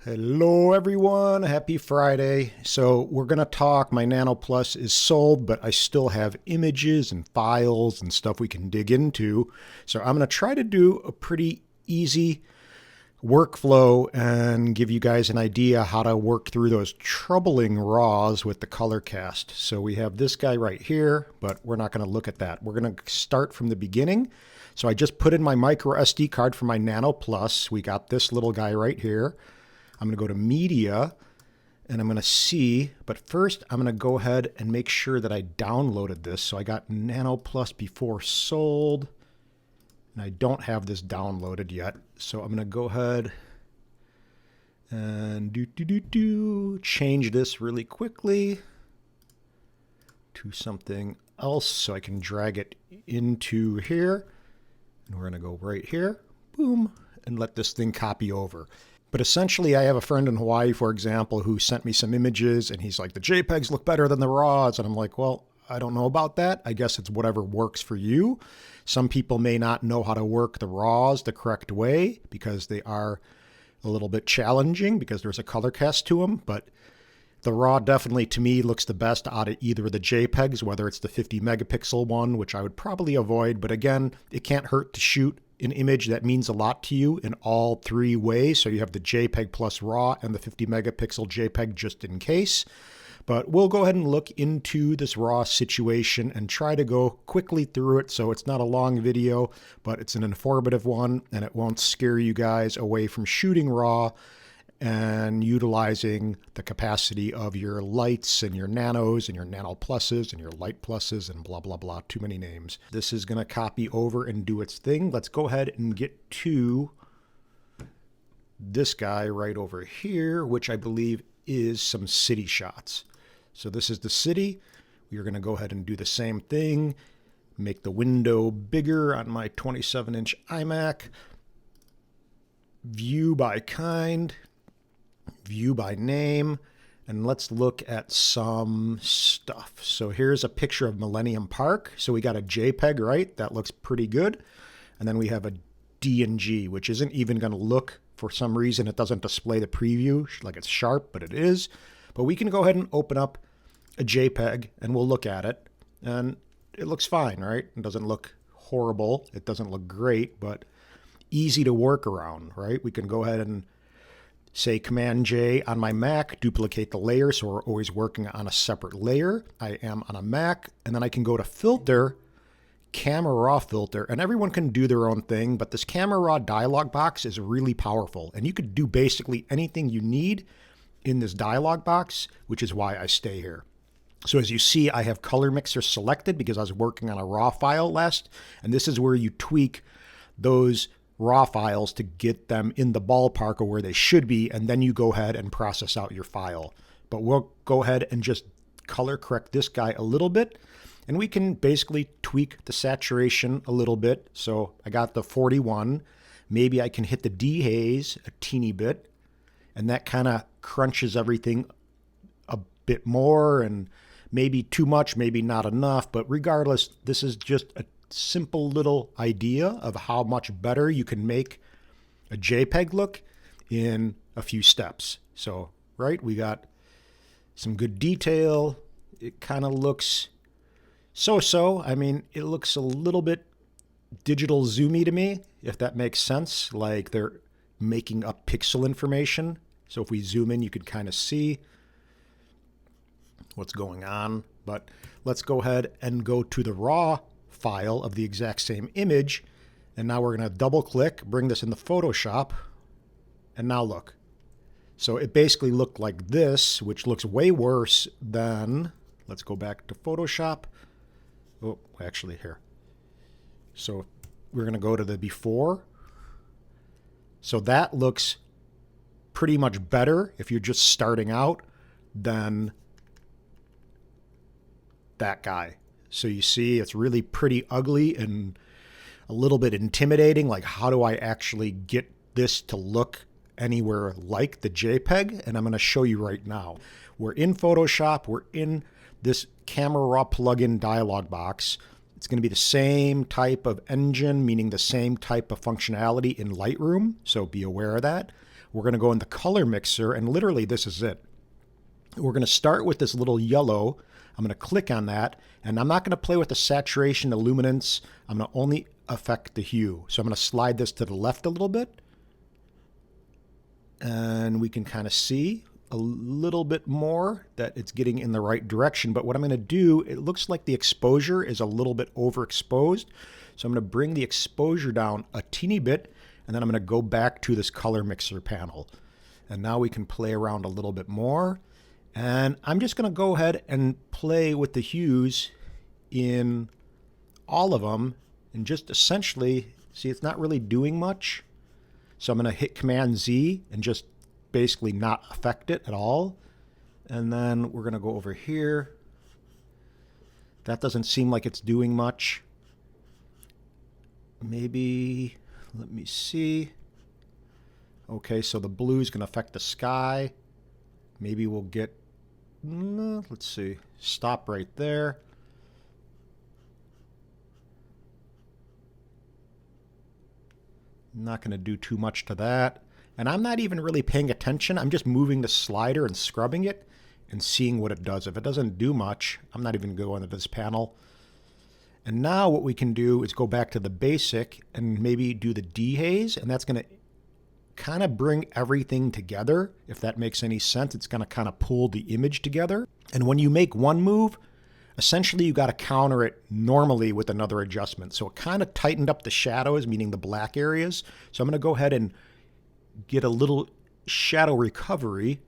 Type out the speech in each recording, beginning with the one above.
Hello everyone, happy Friday. So we're going to talk, my Nano Plus is sold, but I still have images and files and stuff we can dig into. So I'm going to try to do a pretty easy workflow and give you guys an idea how to work through those troubling RAWs with the color cast. So we have this guy right here, but we're not going to look at that. We're going to start from the beginning. So I just put in my micro SD card for my Nano Plus. We got this little guy right here. I'm going to go to Media, and I'm going to see, but first I'm going to go ahead and make sure that I downloaded this. So I got Nano Plus before sold, and I don't have this downloaded yet. So I'm going to go ahead and change this really quickly to something else so I can drag it into here. And we're going to go right here, boom, and let this thing copy over. But essentially, I have a friend in Hawaii, for example, who sent me some images, and he's like, the JPEGs look better than the RAWs. And I'm like, well, I don't know about that. I guess it's whatever works for you. Some people may not know how to work the RAWs the correct way because they are a little bit challenging because there's a color cast to them. But the RAW definitely, to me, looks the best out of either the JPEGs, whether it's the 50 megapixel one, which I would probably avoid. But again, it can't hurt to shoot an image that means a lot to you in all three ways. So you have the JPEG plus RAW and the 50 megapixel JPEG just in case. But we'll go ahead and look into this RAW situation and try to go quickly through it. So it's not a long video, but it's an informative one, and it won't scare you guys away from shooting RAW and utilizing the capacity of your lights and your nanos and your nano pluses and your light pluses and blah, blah, blah. Too many names. This is going to copy over and do its thing. Let's go ahead and get to this guy right over here, which I believe is some city shots. So this is the city. We are going to go ahead and do the same thing. Make the window bigger on my 27-inch iMac. View by kind. View by name, and let's look at some stuff. So here's a picture of Millennium Park. So we got a JPEG, right? That looks pretty good. And then we have a DNG, which isn't even going to look, for some reason, it doesn't display the preview like it's sharp, but it is. But we can go ahead and open up a JPEG and we'll look at it. And it looks fine, right? It doesn't look horrible. It doesn't look great, but easy to work around, right? We can go ahead and say Command J on my Mac, duplicate the layer, so we're always working on a separate layer. I am on a Mac, and then I can go to Filter, Camera Raw Filter, and everyone can do their own thing, but this Camera Raw dialog box is really powerful, and you could do basically anything you need in this dialog box, which is why I stay here. So as you see, I have Color Mixer selected because I was working on a RAW file last, and this is where you tweak those RAW files to get them in the ballpark of where they should be, and then you go ahead and process out your file. But we'll go ahead and just color correct this guy a little bit, and we can basically tweak the saturation a little bit. So I got the 41. Maybe I can hit the dehaze a teeny bit, and that kind of crunches everything a bit more, and maybe too much, maybe not enough. But regardless, this is just a simple little idea of how much better you can make a JPEG look in a few steps. So, right, we got some good detail. It kind of looks so-so. I mean, it looks a little bit digital zoomy to me, if that makes sense. Like they're making up pixel information. So if we zoom in, you can kind of see what's going on. But let's go ahead and go to the RAW file of the exact same image, and now we're going to double click, bring this into Photoshop, and now look. So it basically looked like this, which looks way worse than, let's go back to Photoshop. Oh, actually here. So we're going to go to the before. So that looks pretty much better if you're just starting out than that guy. So you see it's really pretty ugly and a little bit intimidating. Like, how do I actually get this to look anywhere like the JPEG? And I'm going to show you right now. We're in Photoshop. We're in this Camera Raw plugin dialog box. It's going to be the same type of engine, meaning the same type of functionality in Lightroom. So be aware of that. we're going to go in the color mixer, and literally this is it. We're going to start with this little yellow. I'm going to click on that, and I'm not going to play with the saturation, the luminance. I'm going to only affect the hue. So I'm going to slide this to the left a little bit, and we can kind of see a little bit more that it's getting in the right direction. But what I'm going to do, it looks like the exposure is a little bit overexposed. So I'm going to bring the exposure down a teeny bit, and then I'm going to go back to this color mixer panel. And now we can play around a little bit more. And I'm just going to go ahead and play with the hues in all of them and just essentially, see, it's not really doing much. So I'm going to hit Command Z and just basically not affect it at all. And then we're going to go over here. That doesn't seem like it's doing much. Maybe, let me see. Okay, so the blue is going to affect the sky. Maybe we'll get, let's see, stop right there. I'm not going to do too much to that. And I'm not even really paying attention. I'm just moving the slider and scrubbing it and seeing what it does. If it doesn't do much, I'm not even going into this panel. And now what we can do is go back to the basic and maybe do the dehaze, and that's going to kind of bring everything together. If that makes any sense, it's going to kind of pull the image together. And when you make one move, essentially you got to counter it normally with another adjustment. So it kind of tightened up the shadows, meaning the black areas. So I'm going to go ahead and get a little shadow recovery.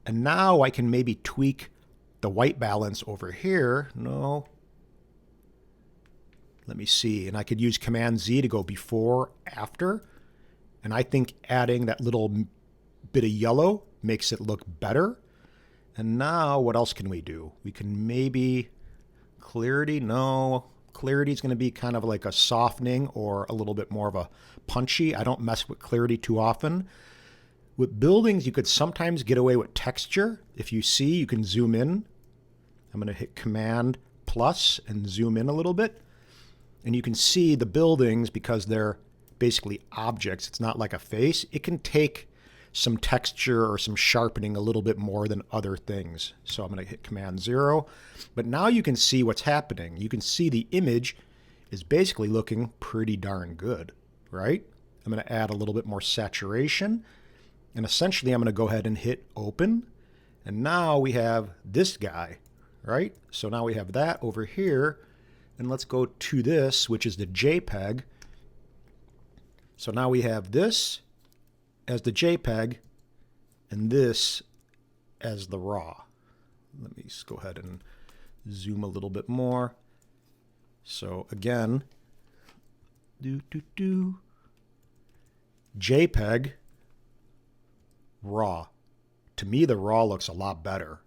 And now I can maybe tweak the white balance over here. No. Let me see. And I could use Command Z to go before, after. And I think adding that little bit of yellow makes it look better. And now what else can we do? We can maybe clarity. No, clarity is going to be kind of like a softening or a little bit more of a punchy. I don't mess with clarity too often. With buildings, you could sometimes get away with texture. If you see, you can zoom in. I'm going to hit Command plus and zoom in a little bit. And you can see the buildings, because they're basically objects, it's not like a face, it can take some texture or some sharpening a little bit more than other things. So I'm going to hit Command 0. But now you can see what's happening. You can see the image is basically looking pretty darn good, right? I'm going to add a little bit more saturation. And essentially I'm going to go ahead and hit open. And now we have this guy, right? So now we have that over here. And let's go to this, which is the JPEG. So now we have this as the JPEG and this as the RAW. Let me just go ahead and zoom a little bit more. So again, JPEG, RAW. To me, the RAW looks a lot better.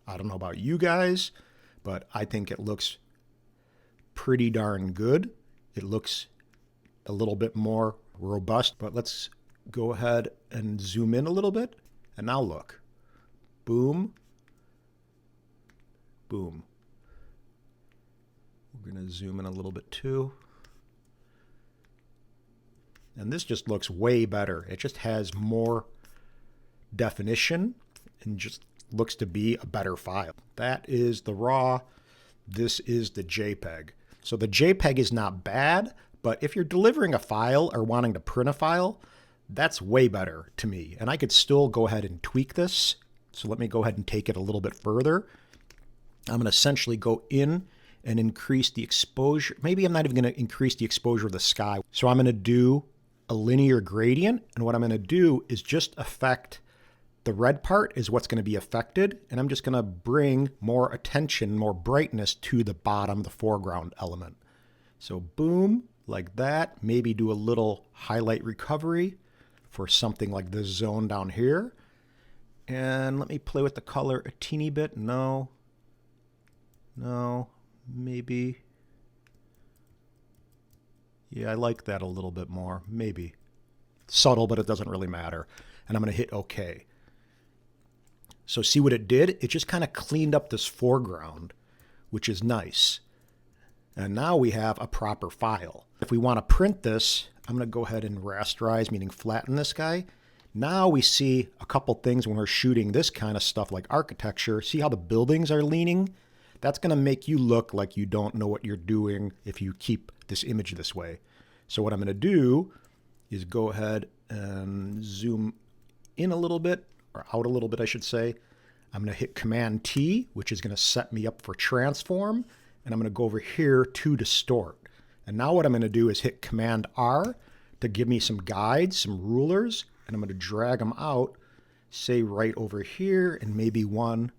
I don't know about you guys, but I think it looks pretty darn good. It looks a little bit more robust, but let's go ahead and zoom in a little bit. And now look. Boom. Boom. We're going to zoom in a little bit too. And this just looks way better. It just has more definition and just looks to be a better file. That is the RAW. This is the JPEG. So the JPEG is not bad, but if you're delivering a file or wanting to print a file, that's way better to me. And I could still go ahead and tweak this. So let me go ahead and take it a little bit further. I'm going to essentially go in and increase the exposure. Maybe I'm not even going to increase the exposure of the sky. So I'm going to do a linear gradient. And what I'm going to do is just affect the red part is what's going to be affected. And I'm just going to bring more attention, more brightness to the bottom, the foreground element. So boom, like that. Maybe do a little highlight recovery for something like this zone down here. And let me play with the color a teeny bit. No, maybe. Yeah, I like that a little bit more. Maybe. Subtle, but it doesn't really matter. And I'm going to hit OK. So see what it did? It just kind of cleaned up this foreground, which is nice. And now we have a proper file. If we want to print this, I'm going to go ahead and rasterize, meaning flatten this guy. Now we see a couple things when we're shooting this kind of stuff like architecture. See how the buildings are leaning? That's going to make you look like you don't know what you're doing if you keep this image this way. So what I'm going to do is go ahead and zoom in a little bit, or out a little bit, I should say. I'm going to hit Command T, which is going to set me up for transform. And I'm going to go over here to distort. And now what I'm going to do is hit Command R to give me some guides, some rulers. And I'm going to drag them out, say right over here, and maybe one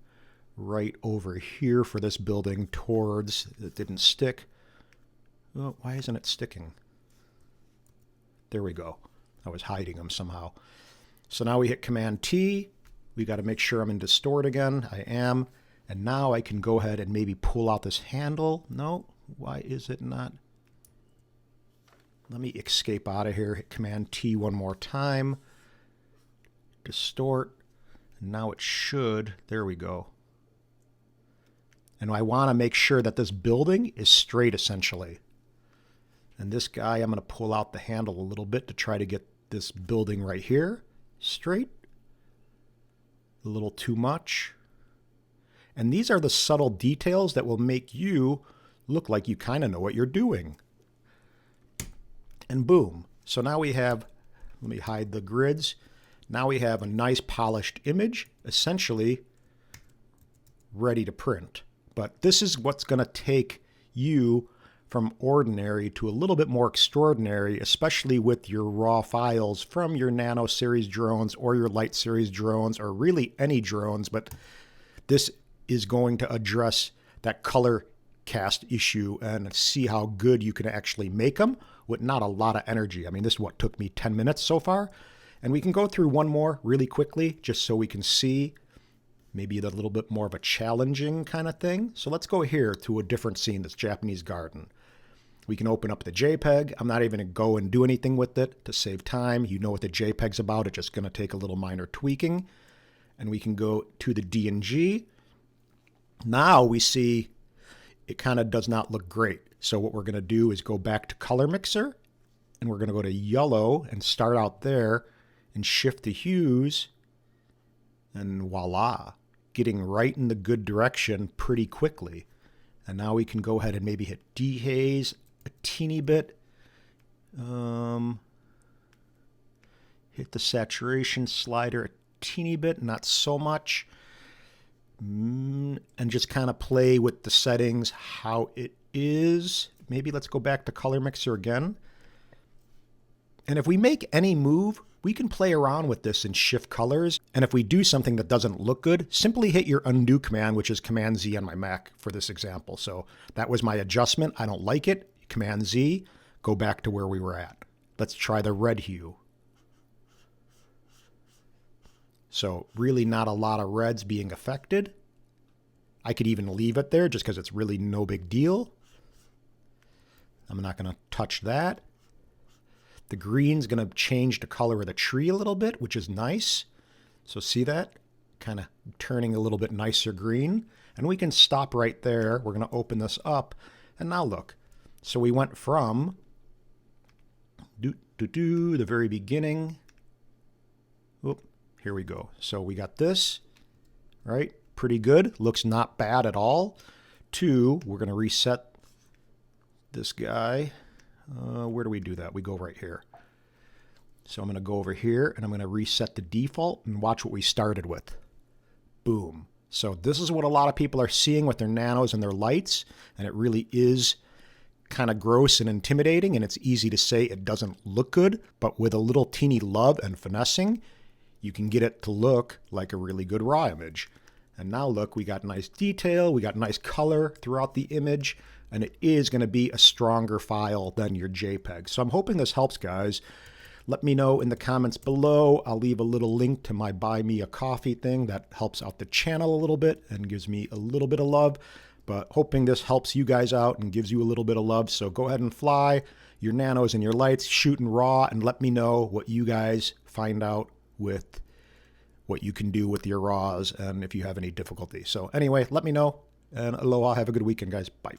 right over here for this building towards, it didn't stick. Oh, why isn't it sticking? There we go. I was hiding them somehow. So now we hit Command T. We got to make sure I'm in distort again. I am. And now I can go ahead and maybe pull out this handle. No, why is it not? Let me escape out of here. Hit Command T one more time. Distort. Now it should. There we go. And I want to make sure that this building is straight, essentially. And this guy, I'm going to pull out the handle a little bit to try to get this building right here straight. A little too much. And these are the subtle details that will make you look like you kind of know what you're doing. And boom. So now we have, let me hide the grids. Now we have a nice polished image, essentially ready to print. But this is what's going to take you from ordinary to a little bit more extraordinary, especially with your raw files from your Nano series drones or your Lite series drones, or really any drones. But this is going to address that color cast issue and see how good you can actually make them with not a lot of energy. I mean, this is what took me 10 minutes so far. And we can go through one more really quickly just so we can see maybe a little bit more of a challenging kind of thing. So let's go here to a different scene, this Japanese garden. We can open up the JPEG. I'm not even going to go and do anything with it to save time. You know what the JPEG's about. It's just going to take a little minor tweaking. And we can go to the DNG. Now we see it kind of does not look great. So what we're going to do is go back to Color Mixer. And we're going to go to Yellow and start out there and shift the hues. And voila, getting right in the good direction pretty quickly. And now we can go ahead and maybe hit dehaze a teeny bit. Hit the saturation slider a teeny bit, not so much. And just kind of play with the settings how it is. Maybe let's go back to Color Mixer again. And if we make any move, we can play around with this and shift colors. And if we do something that doesn't look good, simply hit your undo command, which is Command Z on my Mac for this example. So that was my adjustment. I don't like it. Command Z, go back to where we were at. Let's try the red hue. So really not a lot of reds being affected. I could even leave it there just because it's really no big deal. I'm not going to touch that. The green's going to change the color of the tree a little bit, which is nice. So see that? Kind of turning a little bit nicer green. And we can stop right there. We're going to open this up. And now look. So we went from the very beginning. Oop, here we go. So we got this, right? Pretty good. Looks not bad at all. To, we're going to reset this guy. Where do we do that? We go right here. So I'm going to go over here and I'm going to reset the default and watch what we started with. Boom. So this is what a lot of people are seeing with their nanos and their lights, and it really is kind of gross and intimidating, and it's easy to say it doesn't look good, but with a little teeny love and finessing, you can get it to look like a really good raw image. And now look, we got nice detail, we got nice color throughout the image, and it is going to be a stronger file than your JPEG. So I'm hoping this helps, guys. Let me know in the comments below. I'll leave a little link to my Buy Me a Coffee thing that helps out the channel a little bit and gives me a little bit of love. But hoping this helps you guys out and gives you a little bit of love. So go ahead and fly your nanos and your lights, shooting raw, and let me know what you guys find out with what you can do with your raws and if you have any difficulty. So anyway, let me know. And aloha. Have a good weekend, guys. Bye.